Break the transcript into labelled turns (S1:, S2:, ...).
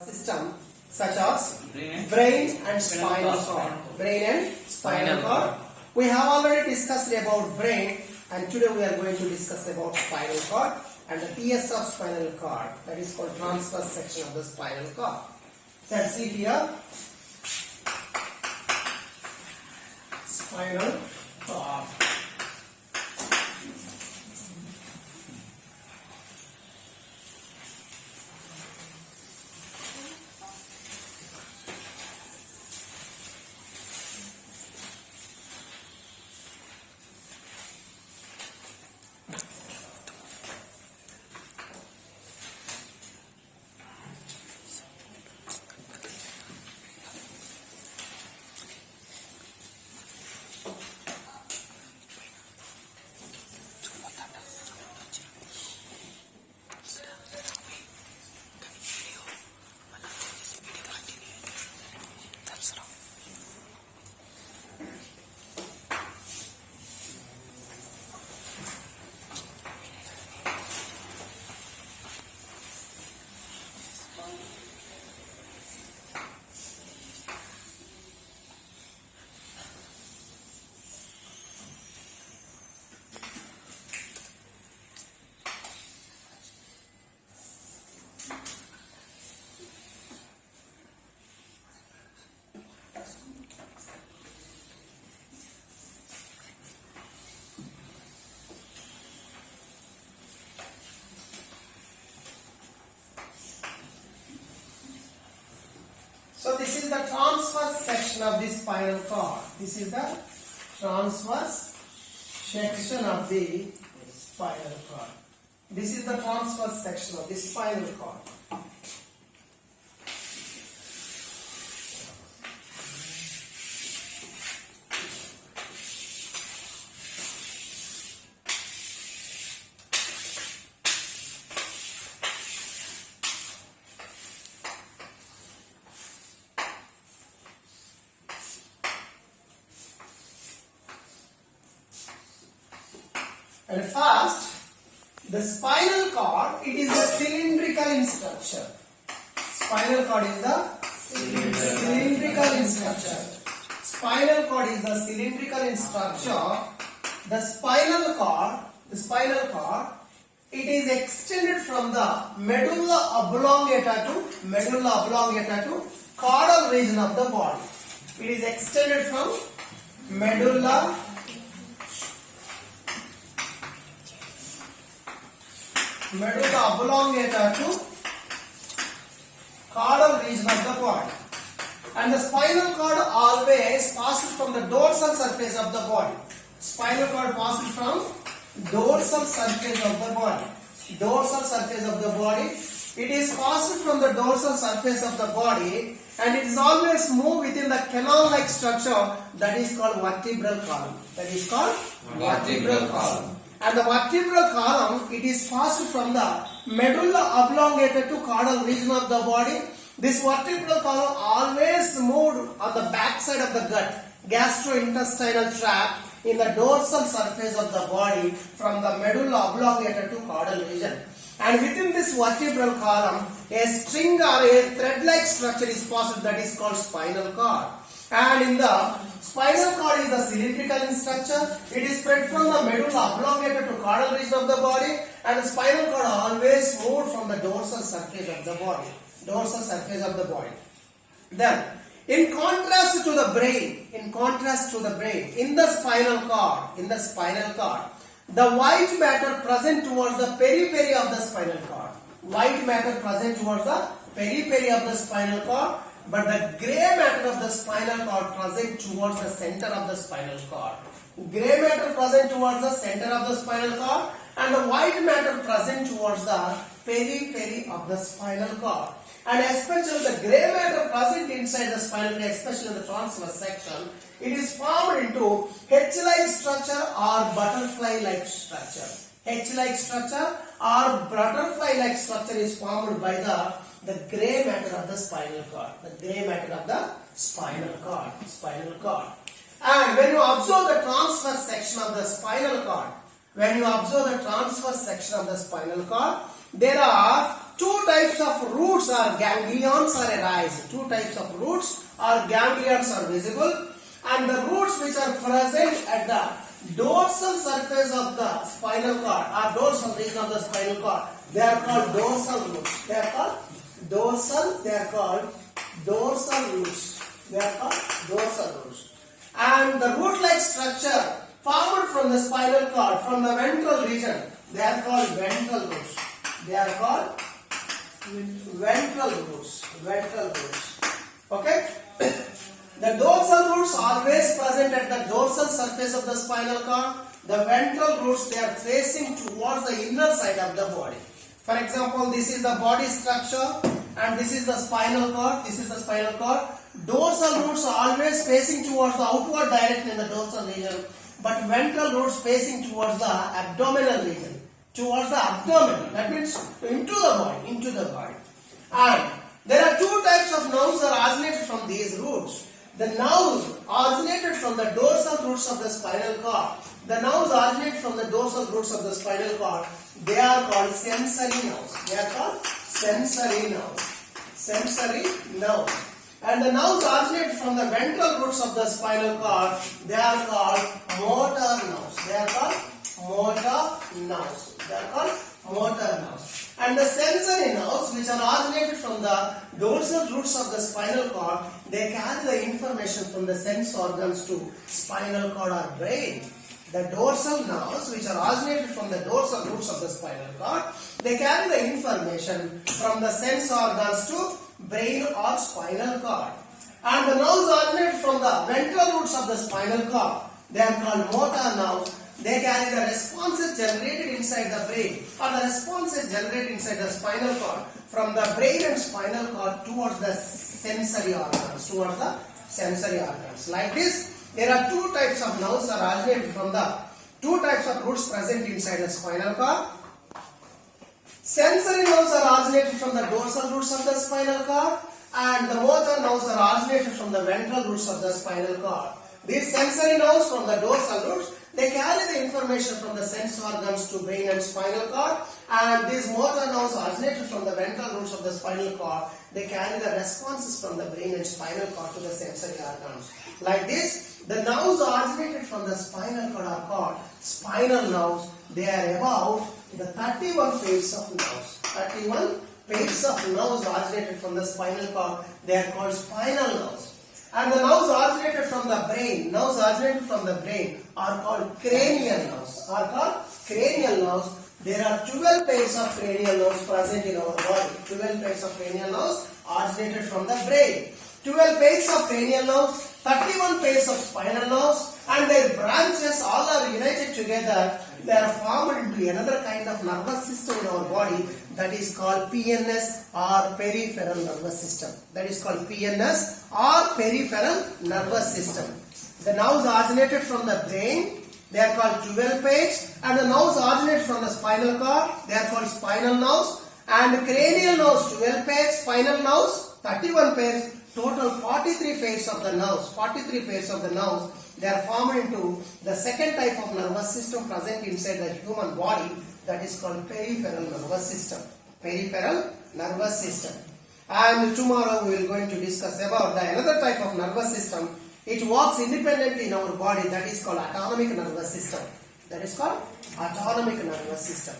S1: system such as brain and spinal cord. Brain and spinal cord. We have already discussed about brain, and today we are going to discuss about spinal cord and the PS of spinal cord, that is called transverse section of the spinal cord. Let's see here. Spinal cord. So this is the transverse section of the spinal cord. This is the transverse section of the spinal cord. This is the transverse section of the spinal cord. And first, the spinal cord, it is a cylindrical in structure. Spinal cord is the cylindrical in structure. Spinal cord is the cylindrical in structure. The spinal cord, it is extended from the medulla oblongata to caudal region of the body. It is extended from medulla oblongata to caudal region of the body. And the spinal cord always passes from the dorsal surface of the body. Spinal cord passes from dorsal surface of the body. Dorsal surface of the body. It is passed from the dorsal surface of the body, and it is always moved within the canal-like structure that is called vertebral column. Vertebral column. And the vertebral column, it is passed from the medulla oblongata to caudal region of the body. This vertebral column always moved on the back side of the gut, gastrointestinal tract, in the dorsal surface of the body from the medulla oblongata to caudal region. And within this vertebral column, a string or a thread-like structure is passed, that is called spinal cord. And in the spinal cord is the cylindrical in structure. It is spread from the medulla oblongata to caudal region of the body, and the spinal cord always moved from the dorsal surface of the body. Then, in contrast to the brain, in the spinal cord, the white matter present towards the periphery of the spinal cord. But the grey matter of the spinal cord present towards the center of the spinal cord. Grey matter present towards the center of the spinal cord, and the white matter present towards the periphery of the spinal cord. And especially the grey matter present inside the spinal cord, especially in the transverse section, it is formed into H-like structure or butterfly-like structure. H-like structure or butterfly-like structure is formed by the grey matter of the spinal cord. And when you observe the transverse section of the spinal cord, there are two types of roots or ganglions are arise. Two types of roots or ganglions are visible, and the roots which are present at the dorsal surface of the spinal cord or dorsal region of the spinal cord, they are called dorsal roots. They are called dorsal. They are called dorsal roots. They are called dorsal roots. And the root-like structure formed from the spinal cord, from the ventral region, they are called ventral roots. They are called ventral roots. Ventral roots. Okay? The dorsal roots always present at the dorsal surface of the spinal cord. The ventral roots, they are facing towards the inner side of the body. For example, this is the body structure and this is the spinal cord. This is the spinal cord. Dorsal roots are always facing towards the outward direction in the dorsal region, but ventral roots facing towards the abdominal region, towards the abdomen. That means into the body, into the body. And there are two types of nerves that are originated from these roots. The nerves originated from the dorsal roots of the spinal cord. The nerves originate from the dorsal roots of the spinal cord. They are called sensory nerves. They are called sensory nerves. Sensory nerves. And the nerves originate from the ventral roots of the spinal cord. They are called motor nerves. They are called motor nerves. They are called motor nerves. And the sensory nerves, which are originated from the dorsal roots of the spinal cord, they carry the information from the sense organs to spinal cord or brain. The dorsal nerves, which are originated from the dorsal roots of the spinal cord, they carry the information from the sense organs to brain or spinal cord. And the nerves originated from the ventral roots of the spinal cord, they are called motor nerves. They carry the responses generated inside the brain or the responses generated inside the spinal cord from the brain and spinal cord towards the sensory organs. Towards the sensory organs. Like this, there are two types of nerves that are originated from the two types of roots present inside the spinal cord. Sensory nerves are originated from the dorsal roots of the spinal cord, and the motor nerves are originated from the ventral roots of the spinal cord. These sensory nerves from the dorsal roots, they carry the information from the sense organs to brain and spinal cord, and these motor nerves originated from the ventral roots of the spinal cord. They carry the responses from the brain and spinal cord to the sensory organs. Like this, the nerves originated from the spinal cord are called spinal nerves. They are about the 31 pairs of nerves. 31 pairs of nerves originated from the spinal cord. They are called spinal nerves. And the nerves originated from the brain, are called cranial nerves. There are 12 pairs of cranial nerves present in our body. 12 pairs of cranial nerves originated from the brain. 12 pairs of cranial nerves, 31 pairs of spinal nerves, and their branches all are united together. They are formed into another kind of nervous system in our body, that is called PNS or peripheral nervous system. That is called PNS or peripheral nervous system. The nerves originated from the brain, they are called 12 pairs, and the nerves originated from the spinal cord, they are called spinal nerves, and cranial nerves 12 pairs, spinal nerves 31 pairs, total 43 pairs of the nerves. 43 pairs of the nerves, they are formed into the second type of nervous system present inside the human body, that is called peripheral nervous system. Peripheral nervous system. And tomorrow we will going to discuss about the another type of nervous system. It works independently in our body, that is called autonomic nervous system. That is called autonomic nervous system.